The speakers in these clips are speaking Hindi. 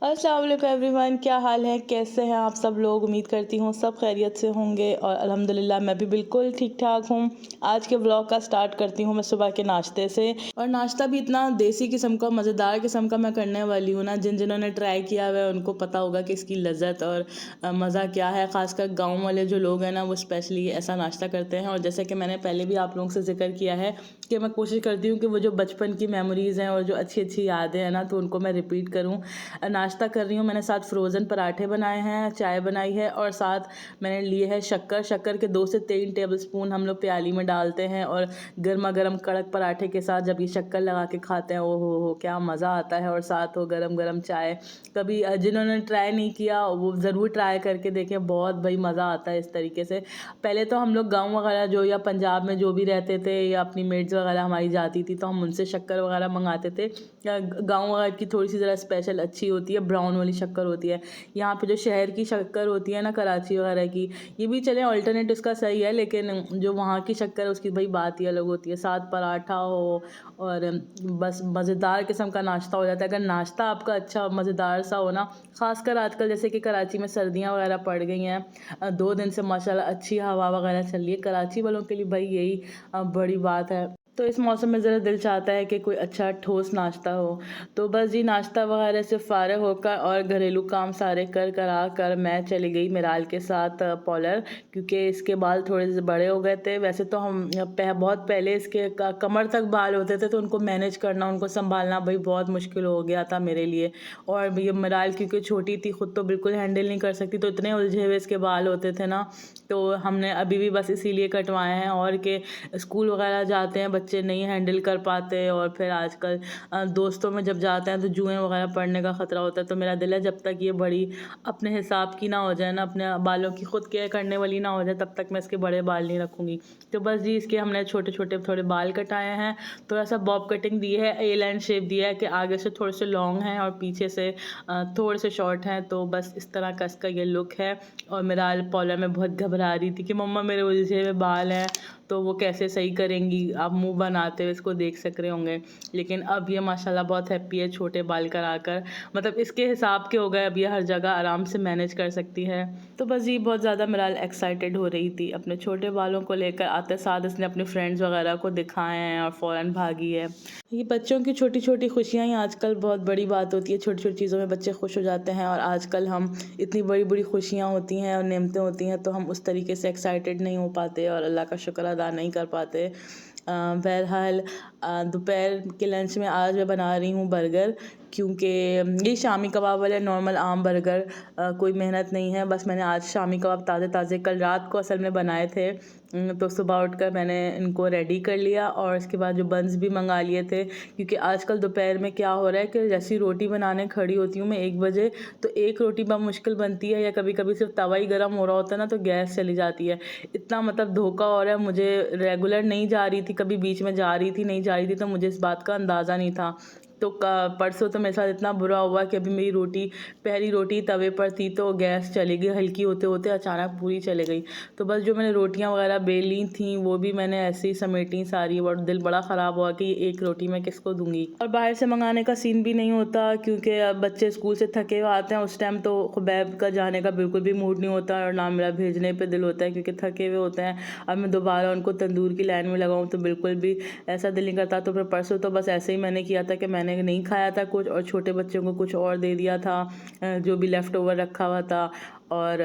अस्सलाम वालेकुम एवरीवन, क्या हाल है? कैसे हैं आप सब लोग? उम्मीद करती हूँ सब खैरियत से होंगे और अल्हम्दुलिल्लाह मैं भी बिल्कुल ठीक ठाक हूँ। आज के व्लॉग का स्टार्ट करती हूँ मैं सुबह के नाश्ते से। और नाश्ता भी इतना देसी किस्म का, मज़ेदार किस्म का मैं करने वाली हूँ ना, जिन्होंने ट्राई किया हुआ है उनको पता होगा कि इसकी लज्जत और मज़ा क्या है। ख़ासकर गाँव वाले जो लोग हैं ना, वो स्पेशली ऐसा नाश्ता करते हैं। और जैसे कि मैंने पहले भी आप लोगों से जिक्र किया है कि मैं कोशिश करती हूँ कि वो जो बचपन की मेमोरीज़ हैं और जो अच्छी अच्छी यादें हैं ना, तो उनको मैं रिपीट करूँ। नाश्ता कर रही हूँ, मैंने साथ फ्रोज़न पराठे बनाए हैं, चाय बनाई है और साथ मैंने लिए है शक्कर के 2 से 3 टेबलस्पून हम लोग प्याली में डालते हैं। और गर्मा गर्म कड़क पराठे के साथ जब ये शक्कर लगा के खाते हैं, ओ हो क्या मज़ा आता है। और साथ हो गरम गरम चाय। कभी जिन्होंने ट्राई नहीं किया वो ज़रूर ट्राई करके देखें, बहुत भाई मज़ा आता है इस तरीके से। पहले तो हम लोग गाँव वगैरह जो या पंजाब में जो भी रहते थे या अपनी मेड्स वगैरह हमारी जाती थी, तो हम उनसे शक्कर वगैरह मंगाते थे। गाँव वगैरह की थोड़ी सी ज़रा स्पेशल अच्छी होती है, ब्राउन वाली शक्कर होती है। यहाँ पे जो शहर की शक्कर होती है ना, कराची वगैरह की, ये भी चले अल्टरनेट इसका सही है, लेकिन जो वहाँ की शक्कर है उसकी भाई बात ही अलग होती है। साथ पराठा हो और बस मज़ेदार किस्म का नाश्ता हो जाता है। अगर नाश्ता आपका अच्छा मज़ेदार सा हो ना, ख़ासकर आजकल जैसे कि कराची में सर्दियाँ वगैरह पड़ गई हैं, 2 दिन से माशाल्लाह अच्छी हवा वगैरह चल रही है। कराची वालों के लिए भाई यही बड़ी बात है। तो इस मौसम में ज़रा दिल चाहता है कि कोई अच्छा ठोस नाश्ता हो। तो बस जी नाश्ता वगैरह से फ़ारिग होकर और घरेलू काम सारे कर करा कर मैं चली गई मिराल के साथ पॉलर, क्योंकि इसके बाल थोड़े से बड़े हो गए थे। वैसे तो हम बहुत पहले इसके कमर तक बाल होते थे, तो उनको मैनेज करना, उनको संभालना भाई बहुत मुश्किल हो गया था मेरे लिए। और ये मिराल क्योंकि छोटी थी, ख़ुद तो बिल्कुल हैंडल नहीं कर सकती, तो इतने उलझे हुए इसके बाल होते थे ना, तो हमने अभी भी बस इसीलिए कटवाए हैं। और के स्कूल वगैरह जाते हैं बच्चे, नहीं हैंडल कर पाते। और फिर आजकल दोस्तों में जब जाते हैं तो जुएं वगैरह पड़ने का ख़तरा होता है। तो मेरा दिल है जब तक ये बड़ी अपने हिसाब की ना हो जाए ना, अपने बालों की खुद केयर करने वाली ना हो जाए, तब तक मैं इसके बड़े बाल नहीं रखूँगी। तो बस जी इसके हमने छोटे छोटे थोड़े बाल कटाए हैं। थोड़ा सा बॉब कटिंग दी है, ए लाइन शेप दिया है कि आगे से थोड़े से लॉन्ग हैं और पीछे से थोड़े से शॉर्ट हैं। तो बस इस तरह का इसका ये लुक है। और मेरा पॉलर में बहुत घबरा रही थी कि मम्मा मेरे उलझे हुए बाल हैं, तो वो कैसे सही करेंगी। आप मुंह बनाते हुए इसको देख सक रहे होंगे, लेकिन अब ये माशाल्लाह बहुत हैप्पी है छोटे बाल कराकर। मतलब इसके हिसाब के हो गए, अब ये हर जगह आराम से मैनेज कर सकती है। तो बस ये बहुत ज़्यादा मिराल एक्साइटेड हो रही थी अपने छोटे बालों को लेकर। आते साथ इसने अपने फ्रेंड्स वगैरह को दिखाए हैं और फ़ौरन भागी है। ये बच्चों की छोटी छोटी खुशियाँ ही आजकल बहुत बड़ी बात होती है। छोटी छोटी चीज़ों में बच्चे खुश हो जाते हैं, और आजकल हम इतनी बड़ी बड़ी खुशियाँ होती हैं और नेमतें होती हैं, तो हम उस तरीके से एक्साइटेड नहीं हो पाते और अल्लाह का शुक्र अदा नहीं कर पाते। बहरहाल दोपहर के लंच में आज मैं बना रही हूँ बर्गर, क्योंकि ये शामी कबाब वाले नॉर्मल आम बर्गर कोई मेहनत नहीं है। बस मैंने आज शामी कबाब ताज़े ताज़े कल रात को असल में बनाए थे, तो सुबह उठकर मैंने इनको रेडी कर लिया और इसके बाद जो बंस भी मंगा लिए थे। क्योंकि आजकल दोपहर में क्या हो रहा है कि जैसी रोटी बनाने खड़ी होती हूँ मैं 1 बजे, तो एक रोटी बहुत मुश्किल बनती है, या कभी कभी सिर्फ तवा ही गर्म हो रहा होता है ना, तो गैस चली जाती है। इतना मतलब धोखा हो रहा है मुझे। रेगुलर नहीं जा रही थी, कभी बीच में जा रही थी, नहीं जा रही थी, तो मुझे इस बात का अंदाज़ा नहीं था। तो परसों तो मेरे साथ इतना बुरा हुआ कि अभी मेरी रोटी, पहली रोटी तवे पर थी तो गैस चली गई, हल्की होते होते अचानक पूरी चले गई। तो बस जो मैंने रोटियां वगैरह बेली थी वो भी मैंने ऐसे ही समेटी सारी, और दिल बड़ा ख़राब हुआ कि ये एक रोटी मैं किसको दूंगी। और बाहर से मंगाने का सीन भी नहीं होता, क्योंकि अब बच्चे स्कूल से थके हुए आते हैं, उस टाइम तो खुबैब का जाने का बिल्कुल भी मूड नहीं होता और ना मेरा भेजने पर दिल होता है, क्योंकि थके हुए होते हैं। अब मैं दोबारा उनको तंदूर की लाइन में लगाऊँ तो बिल्कुल भी ऐसा दिल नहीं करता। तो फिर परसों तो बस ऐसे ही मैंने किया था कि मैंने नहीं खाया था कुछ, और छोटे बच्चों को कुछ और दे दिया था जो भी लेफ़्ट ओवर रखा हुआ था। और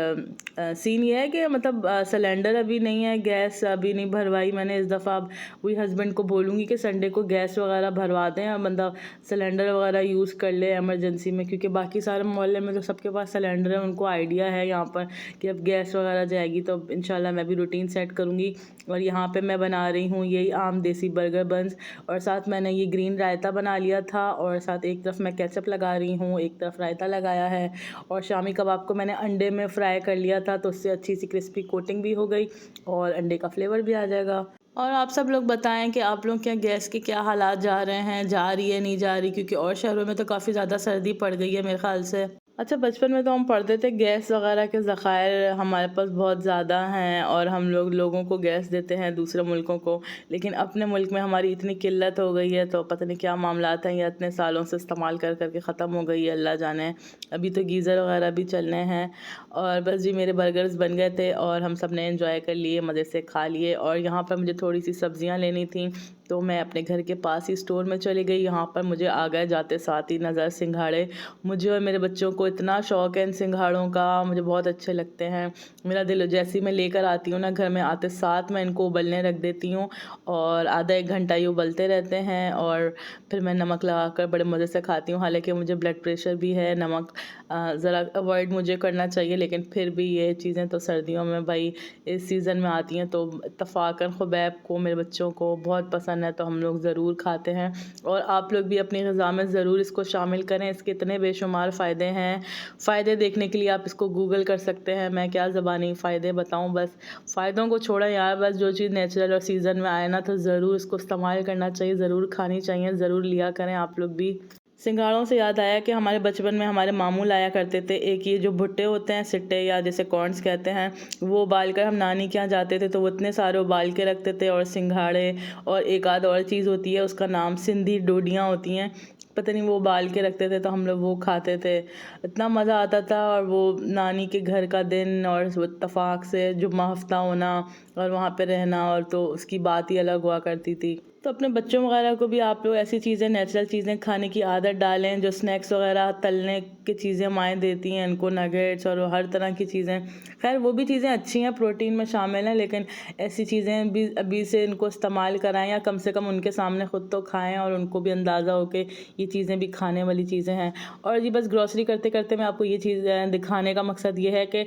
सीन ये है कि मतलब सिलेंडर अभी नहीं है, गैस अभी नहीं भरवाई मैंने इस दफ़ा। अब वही हस्बैंड को बोलूँगी कि संडे को गैस वगैरह भरवा दें और बंदा सिलेंडर वगैरह यूज़ कर ले एमरजेंसी में, क्योंकि बाकी सारे मोहल्ले में तो सबके पास सिलेंडर है, उनको आइडिया है यहाँ पर कि अब गैस वगैरह जाएगी। तो इंशाल्लाह मैं भी रूटीन सेट करूँगी। और यहाँ पे मैं बना रही हूँ यही आम देसी बर्गर बंस, और साथ मैंने ये ग्रीन रायता बना लिया था, और साथ एक तरफ मैं केचप लगा रही हूँ, एक तरफ रायता लगाया है। और शामी कबाब को मैंने अंडे में फ्राई कर लिया था, तो उससे अच्छी सी क्रिस्पी कोटिंग भी हो गई और अंडे का फ्लेवर भी आ जाएगा। और आप सब लोग बताएं कि आप लोग क्या गैस के क्या हालात जा रहे हैं, जा रही है नहीं जा रही, क्योंकि और शहरों में तो काफ़ी ज़्यादा सर्दी पड़ गई है मेरे ख्याल से। अच्छा, बचपन में तो हम पढ़ते थे गैस वगैरह के ज़खायर हमारे पास बहुत ज़्यादा हैं और हम लोगों को गैस देते हैं दूसरे मुल्कों को, लेकिन अपने मुल्क में हमारी इतनी किल्लत हो गई है तो पता नहीं क्या मामलात हैं, ये इतने सालों से इस्तेमाल कर कर के ख़त्म हो गई है, अल्लाह जाने। अभी तो गीज़र वगैरह भी चलने हैं। और बस जी, मेरे बर्गर्स बन गए थे और हम सब ने एंजॉय कर लिए, मज़े से खा लिए। और यहाँ पर मुझे थोड़ी सी सब्ज़ियाँ लेनी थी तो मैं अपने घर के पास ही स्टोर में चली गई। यहाँ पर मुझे आ गए जाते साथ ही नज़र सिंघाड़े। मुझे और मेरे बच्चों को इतना शौक़ है इन सिंघाड़ों का, मुझे बहुत अच्छे लगते हैं। मेरा दिल जैसे ही मैं लेकर आती हूँ ना घर में, आते साथ मैं इनको उबलने रख देती हूँ और आधा एक घंटा ये उबलते रहते हैं और फिर मैं नमक लगा कर बड़े मज़े से खाती हूँ। हालांकि मुझे ब्लड प्रेशर भी है, नमक ज़रा अवॉइड मुझे करना चाहिए, लेकिन फिर भी ये चीज़ें तो सर्दियों में भाई इस सीज़न में आती हैं तो इत्तफ़ाक़न ख़ुबैब को, मेरे बच्चों को बहुत पसंद है तो हम लोग ज़रूर खाते हैं। और आप लोग भी अपनी ग़िज़ा में ज़रूर इसको शामिल करें, इसके इतने बेशुमार फ़ायदे हैं। फ़ायदे देखने के लिए आप इसको गूगल कर सकते हैं, मैं क्या ज़बानी फ़ायदे बताऊं। बस फ़ायदों को छोड़ा यार, बस जो चीज़ नेचुरल और सीज़न में आए ना तो ज़रूर इसको इस्तेमाल करना चाहिए, ज़रूर खानी चाहिए, ज़रूर लिया करें आप लोग भी। सिंघाड़ों से याद आया कि हमारे बचपन में हमारे मामू लाया करते थे एक ये जो भुट्टे होते हैं, सिट्टे या जैसे कॉर्न्स कहते हैं, वो उबाल कर हम नानी के यहाँ जाते थे तो वो इतने सारे उबाल के रखते थे। और सिंघाड़े और एक आध और चीज़ होती है, उसका नाम सिंधी डोडियाँ होती हैं, पता नहीं, वो उबाल के रखते थे तो हम लोग वो खाते थे, इतना मज़ा आता था। और वो नानी के घर का दिन और इत्तफाक से जुम्मा हफ्ता होना और वहाँ पे रहना, और तो उसकी बात ही अलग हुआ करती थी। तो अपने बच्चों वगैरह को भी आप लोग ऐसी चीज़ें, नेचुरल चीज़ें खाने की आदत डालें। जो स्नैक्स वगैरह तलने की चीज़ें माएँ देती हैं इनको, नगेट्स और हर तरह की चीज़ें, खैर वो भी चीज़ें अच्छी हैं, प्रोटीन में शामिल हैं, लेकिन ऐसी चीज़ें भी अभी से इनको इस्तेमाल कराएं या कम से कम उनके सामने ख़ुद तो खाएं और उनको भी अंदाज़ा हो कि ये चीज़ें भी खाने वाली चीज़ें हैं। और जी बस ग्रॉसरी करते करते मैं आपको ये चीज़ दिखाने का मकसद ये है कि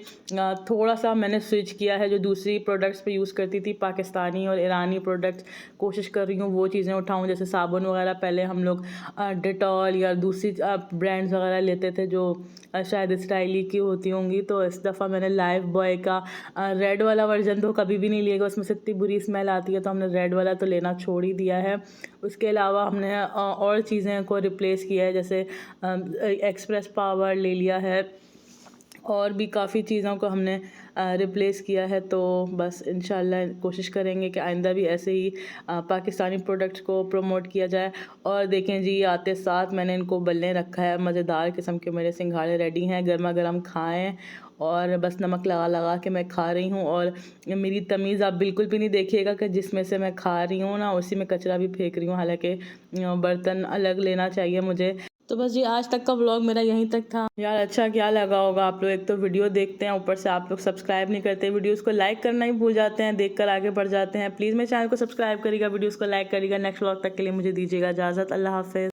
थोड़ा सा मैंने स्विच किया है, जो दूसरी प्रोडक्ट्स पे यूज़ करती थी, पाकिस्तानी और ईरानी प्रोडक्ट्स कोशिश कर रही हूँ वो चीज़ें उठाऊँ। जैसे साबुन वगैरह पहले हम लोग डेटॉल या दूसरी ब्रांड्स वगैरह लेते थे जो शायद इसराइली की होती होंगी, तो इस दफ़ा मैंने लाइफ बॉय का रेड वाला वर्जन तो कभी भी नहीं लिएगा, उसमें से इतनी बुरी स्मेल आती है, तो हमने रेड वाला तो लेना छोड़ ही दिया है। उसके अलावा हमने और चीज़ें को रिप्लेस किया है, जैसे एक्सप्रेस पावर ले लिया है और भी काफ़ी चीज़ों को हमने रिप्लेस किया है। तो बस इंशाल्लाह कोशिश करेंगे कि आइंदा भी ऐसे ही पाकिस्तानी प्रोडक्ट्स को प्रमोट किया जाए। और देखें जी, आते साथ मैंने इनको उबलने रखा है, मज़ेदार किस्म के मेरे सिंघाड़े रेडी हैं, गर्मा गर्म खाएं। और बस नमक लगा लगा के मैं खा रही हूँ, और मेरी तमीज़ आप बिल्कुल भी नहीं देखिएगा कि जिसमें से मैं खा रही हूँ ना उसी में कचरा भी फेंक रही हूँ, हालांकि बर्तन अलग लेना चाहिए मुझे। तो बस जी, आज तक का व्लॉग मेरा यहीं तक था यार। अच्छा क्या लगा होगा आप लोग, एक तो वीडियो देखते हैं, ऊपर से आप लोग सब्सक्राइब नहीं करते, वीडियोस को लाइक करना ही भूल जाते हैं, देखकर आगे बढ़ जाते हैं। प्लीज़ मेरे चैनल को सब्सक्राइब करिएगा, वीडियोस को लाइक करिएगा। नेक्स्ट व्लॉग तक के लिए मुझे दीजिएगा इजाज़त। अल्लाह हाफ़िज़।